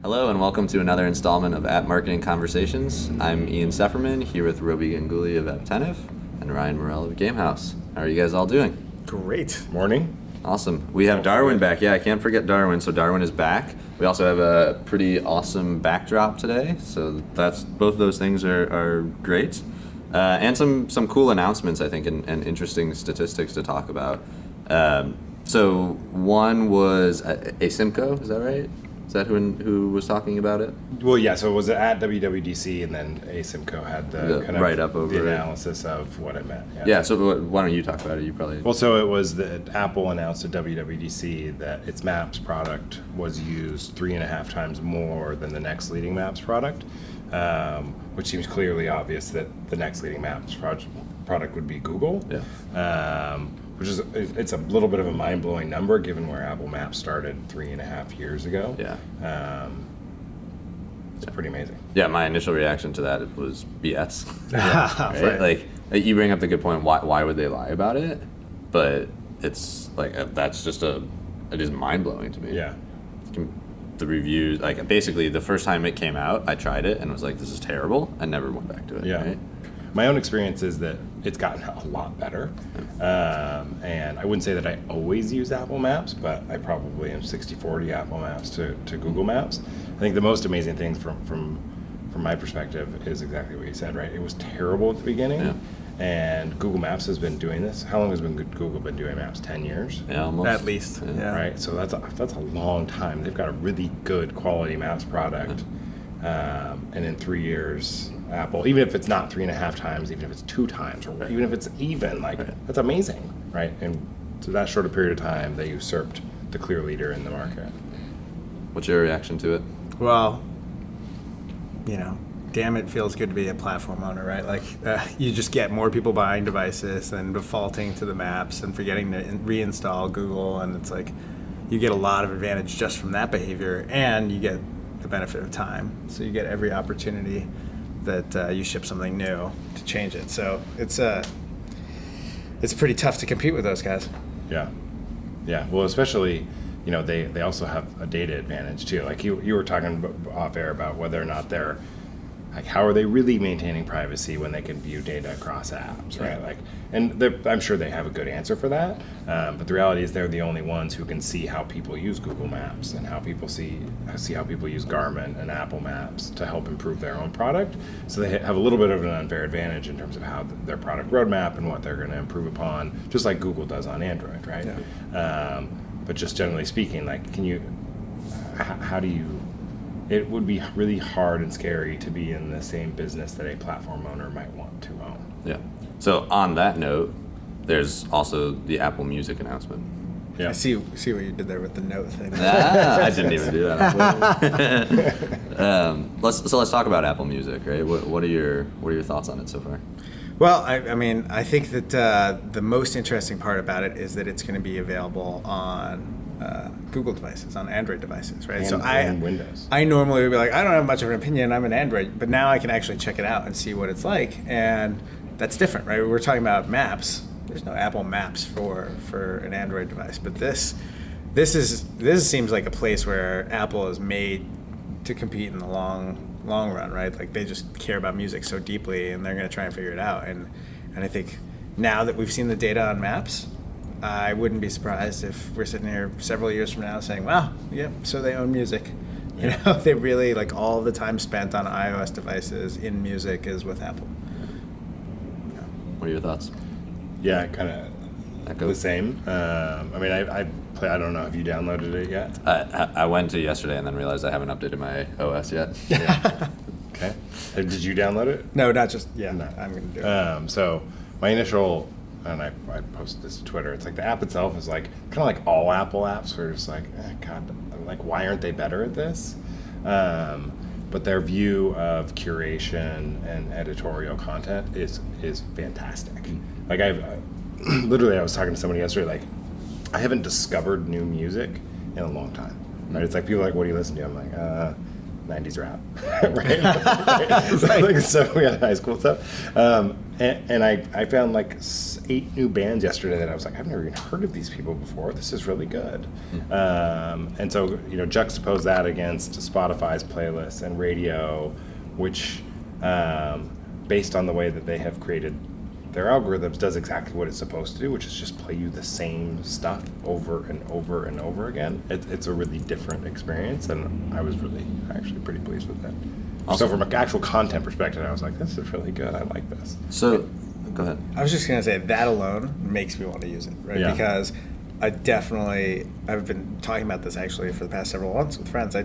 Hello and welcome to another installment of App Marketing Conversations. I'm Ian Sefferman here with Roby Ganguly of Apptentive and Ryan Morell of Gamehouse. How are you guys all doing? Great. Morning. Awesome. We have Darwin back. Yeah, I can't forget Darwin. So Darwin is back. We also have a pretty awesome backdrop today. So that's both of those things are great. And some cool announcements, I think, and interesting statistics to talk about. So one was Asimco, is that right? Is that who was talking about it? Well, yeah. So it was at WWDC, and then Asimco had the kind of write-up over the it. analysis of what it meant. Yeah. So why don't you talk about it? You probably. Well, so it was that Apple announced at WWDC that its Maps product was used 3.5 times more than the next leading Maps product, which seems clearly obvious that the next leading Maps product would be Google. Yeah. Which is, it's a little bit of a mind-blowing number given where Apple Maps started 3.5 years ago. Yeah. It's pretty amazing. Yeah, my initial reaction to that was BS. Right. Right? Like you bring up the good point. Why would they lie about it? But it's like that's just it is mind blowing to me. Yeah. The reviews, like basically the first time it came out, I tried it and was like, this is terrible. I never went back to it. Yeah. Right? My own experience is that it's gotten a lot better. And I wouldn't say that I always use Apple Maps, but I probably am 60-40 Apple Maps to Google Maps. I think the most amazing thing from my perspective is exactly what you said, right? It was terrible at the beginning. Yeah. And Google Maps has been doing this. How long has Google been doing Maps? 10 years? Yeah, almost. At least. Yeah. Right? So that's a long time. They've got a really good quality Maps product. And in 3 years, Apple, even if it's not 3.5 times, even if it's 2 times, or even if it's even, that's amazing, right? And so that short a period of time, they usurped the clear leader in the market. What's your reaction to it? Well, damn, it feels good to be a platform owner, right? Like you just get more people buying devices and defaulting to the maps and forgetting to reinstall Google, and it's like you get a lot of advantage just from that behavior, and you get the benefit of time. So you get every opportunity that you ship something new to change it. So it's pretty tough to compete with those guys. Yeah. Yeah. Well, especially, they also have a data advantage too. Like you were talking off air about whether or not they're, like, how are they really maintaining privacy when they can view data across apps, right? Like, and I'm sure they have a good answer for that. But the reality is they're the only ones who can see how people use Google Maps and how people see how people use Garmin and Apple Maps to help improve their own product. So they have a little bit of an unfair advantage in terms of how their product roadmap and what they're going to improve upon, just like Google does on Android, right? Yeah. But just generally speaking, like, how do you? It would be really hard and scary to be in the same business that a platform owner might want to own. Yeah. So on that note, there's also the Apple Music announcement. Yeah. I see what you did there with the note thing. I didn't even do that. Let's talk about Apple Music, right? What are your thoughts on it so far? Well, I think that the most interesting part about it is that it's going to be available on Google devices, on Android devices, right? And Windows. I normally would be like, I don't have much of an opinion, I'm an Android, but now I can actually check it out and see what it's like, and that's different, right? We're talking about Maps. There's no Apple Maps for an Android device, but this seems like a place where Apple is made to compete in the long run, right? Like they just care about music so deeply, and they're going to try and figure it out. And I think now that we've seen the data on Maps, I wouldn't be surprised if we're sitting here several years from now saying, "Wow, yeah, so they own music." They really, like, all the time spent on iOS devices in music is with Apple. What are your thoughts? Yeah, kind of Echo? the same. I don't know. Have you downloaded it yet? I went to yesterday and then realized I haven't updated my OS yet. Okay. Did you download it? No, not just, yeah, No. I'm going to do it. So my initial, and I posted this to Twitter, it's like the app itself is like kind of like all Apple apps where it's like, God, like, why aren't they better at this? But their view of curation and editorial content is fantastic. Like I was talking to somebody yesterday, like, I haven't discovered new music in a long time. Right? It's like people are like, what do you listen to? I'm like, 90s rap, right? Like, so we had high school stuff. And I found like 8 new bands yesterday that I was like, I've never even heard of these people before. This is really good. And so, juxtapose that against Spotify's playlists and radio, which, based on the way that they have created their algorithms, does exactly what it's supposed to do, which is just play you the same stuff over and over and over again. It's a really different experience, and I was really actually pretty pleased with it. Awesome. So from an actual content perspective, I was like, this is really good. I like this. So, go ahead. I was just going to say that alone makes me want to use it, right? Yeah. Because I've been talking about this actually for the past several months with friends.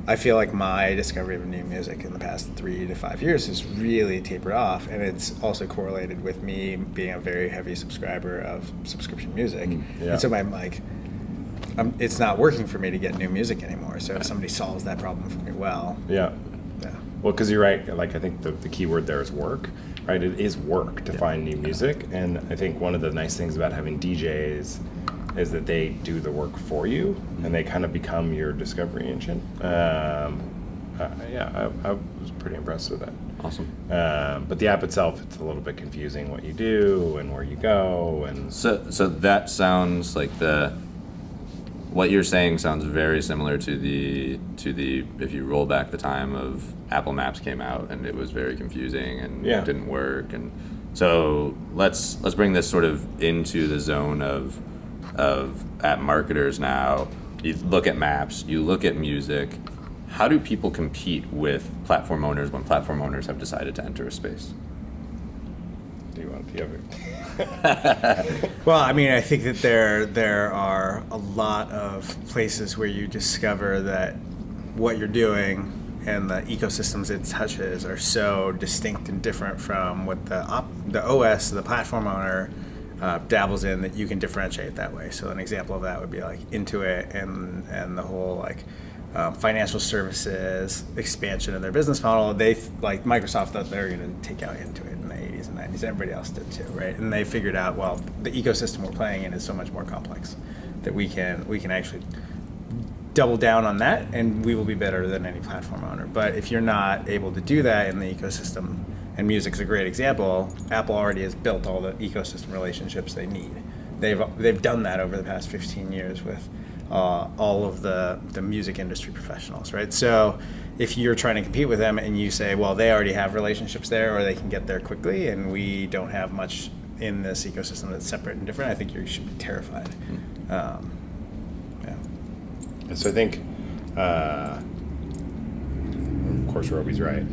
I feel like my discovery of new music in the past 3 to 5 years has really tapered off, and it's also correlated with me being a very heavy subscriber of subscription music. Yeah. And so I'm like, it's not working for me to get new music anymore. So if somebody solves that problem for me, well, Yeah. yeah. Well, because you're right. Like, I think the key word there is work, right? It is work to find new music. And I think one of the nice things about having DJs is that they do the work for you, and they kind of become your discovery engine. I was pretty impressed with that. Awesome. But the app itself, it's a little bit confusing what you do and where you go. And So that sounds like what you're saying sounds very similar to the if you roll back the time of Apple Maps came out and it was very confusing and Yeah. it didn't work, and so let's bring this sort of into the zone of app marketers now. You look at maps, you look at music. How do people compete with platform owners when platform owners have decided to enter a space? do you have it? Well, I mean, I think that there are a lot of places where you discover that what you're doing and the ecosystems it touches are so distinct and different from what the OS, the platform owner, dabbles in, that you can differentiate that way. So an example of that would be like Intuit and the whole like financial services expansion of their business model. Like Microsoft thought they were going to take out Intuit in the 80s and 90s. Everybody else did too, right? And they figured out, well, the ecosystem we're playing in is so much more complex that we can actually double down on that, and we will be better than any platform owner. But if you're not able to do that in the ecosystem, and music's a great example, Apple already has built all the ecosystem relationships they need. They've done that over the past 15 years with all of the music industry professionals, right? So if you're trying to compete with them and you say, well, they already have relationships there, or they can get there quickly, and we don't have much in this ecosystem that's separate and different, I think you should be terrified. Yeah. So I think, of course, Roby's right,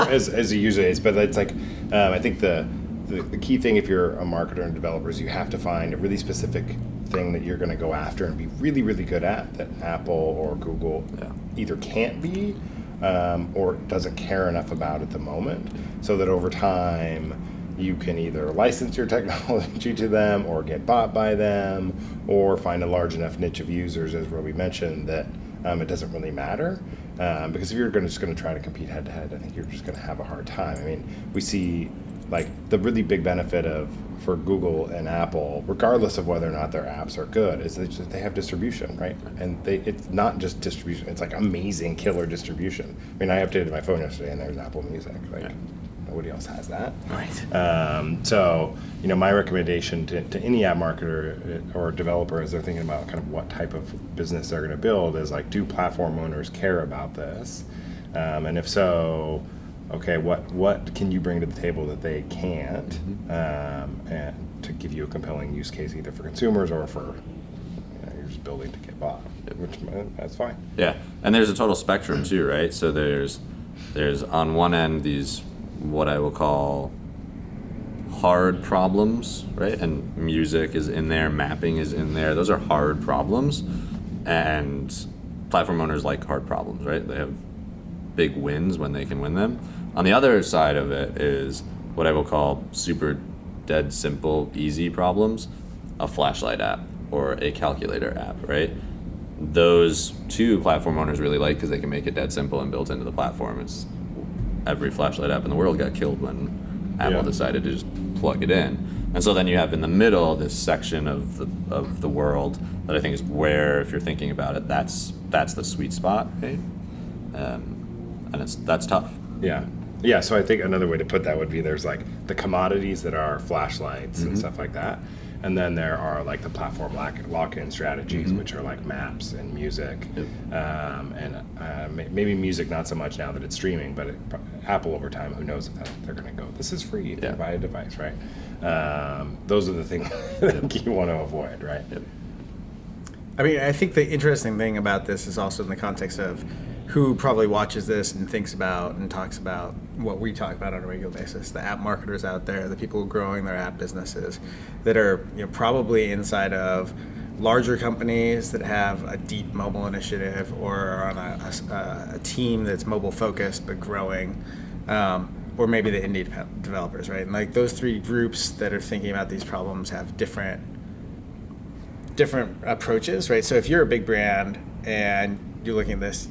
as he usually is. But it's like, I think the key thing if you're a marketer and developer is you have to find a really specific thing that you're going to go after and be really, really good at, that Apple or Google either can't be or doesn't care enough about at the moment, so that over time you can either license your technology to them or get bought by them, or find a large enough niche of users, as Roby mentioned, that it doesn't really matter. Because if you're just going to try to compete head to head, I think you're just going to have a hard time. I mean, we see like the really big benefit for Google and Apple, regardless of whether or not their apps are good, is that they have distribution, right? And it's not just distribution; it's like amazing, killer distribution. I mean, I updated my phone yesterday, and there's Apple Music. Like, nobody else has that. Right. So, my recommendation to any app marketer or developer as they're thinking about kind of what type of business they're going to build is like, do platform owners care about this? And if so, okay, what can you bring to the table that they can't, and to give you a compelling use case either for consumers or for you're just building to get bought, which that's fine. Yeah, and there's a total spectrum too, right? So there's on one end these what I will call hard problems, right? And music is in there, mapping is in there. Those are hard problems, and platform owners like hard problems, right? They have big wins when they can win them. On the other side of it is what I will call super dead simple, easy problems, a flashlight app or a calculator app, right? Those two platform owners really like because they can make it dead simple and built into the platform. It's every flashlight app in the world got killed when Apple decided to just plug it in. And so then you have in the middle this section of the world that I think is where, if you're thinking about it, that's the sweet spot, right? And that's tough. Yeah. So I think another way to put that would be there's like the commodities that are flashlights and stuff like that. And then there are like the platform lock-in strategies, which are like maps and music, maybe music not so much now that it's streaming, but Apple over time, who knows if they're going to go, this is free, you can buy a device, right? Those are the things that you want to avoid, right? I mean, I think the interesting thing about this is also in the context of who probably watches this and thinks about and talks about what we talk about on a regular basis. The app marketers out there, the people growing their app businesses that are probably inside of larger companies that have a deep mobile initiative or are on a team that's mobile focused but growing, or maybe the indie developers, right? And like those three groups that are thinking about these problems have different approaches, right? So if you're a big brand and you're looking at this,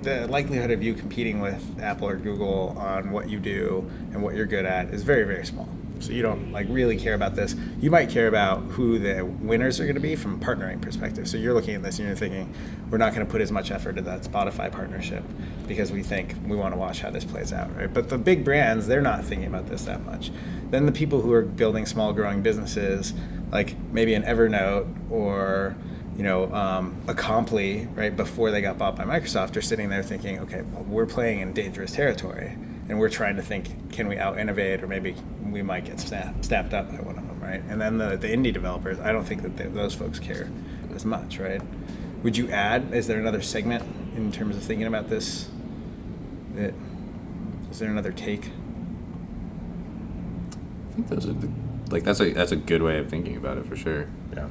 the likelihood of you competing with Apple or Google on what you do and what you're good at is very, very small. So you don't like really care about this. You might care about who the winners are going to be from a partnering perspective. So you're looking at this and you're thinking, we're not going to put as much effort into that Spotify partnership because we think we want to watch how this plays out, right? But the big brands, they're not thinking about this that much. Then the people who are building small growing businesses, like maybe an Evernote or a Comply, right, before they got bought by Microsoft, are sitting there thinking, okay, well, we're playing in dangerous territory, and we're trying to think, can we out-innovate, or maybe we might get snapped up by one of them, right? And then the indie developers, I don't think that those folks care as much, right? Would you add, is there another segment in terms of thinking about this? Is there another take? I think those are that's a good way of thinking about it for sure. Yeah.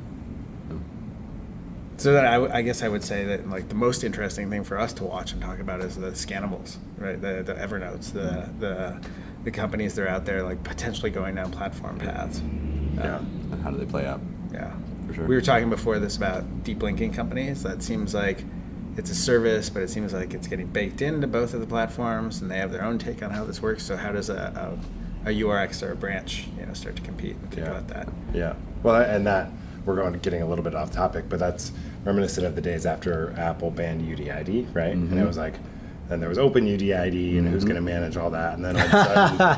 So then I guess I would say that like the most interesting thing for us to watch and talk about is the scannables, right? The Evernotes, the companies that are out there like potentially going down platform paths. How do they play out? Yeah. For sure. We were talking before this about deep linking companies. That seems like it's a service, but it seems like it's getting baked into both of the platforms, and they have their own take on how this works. So how does a URX or a branch start to compete and think about that? Yeah. Well, and that we're getting a little bit off topic, but that's reminiscent of the days after Apple banned UDID, right? And it was like, then there was Open UDID, and who's going to manage all that? And then all of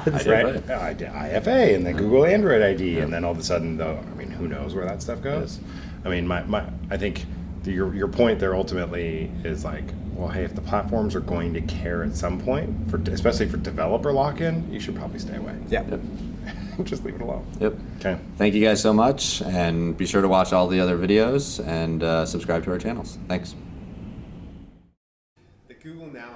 a sudden, right? IFA, and then Google Android ID, and then all of a sudden, who knows where that stuff goes? I mean, I think your point there ultimately is like, well, hey, if the platforms are going to care at some point, especially for developer lock-in, you should probably stay away. Yeah. Yep. Just leave it alone. Yep. Okay. Thank you guys so much, and be sure to watch all the other videos and subscribe to our channels. Thanks. The Google Now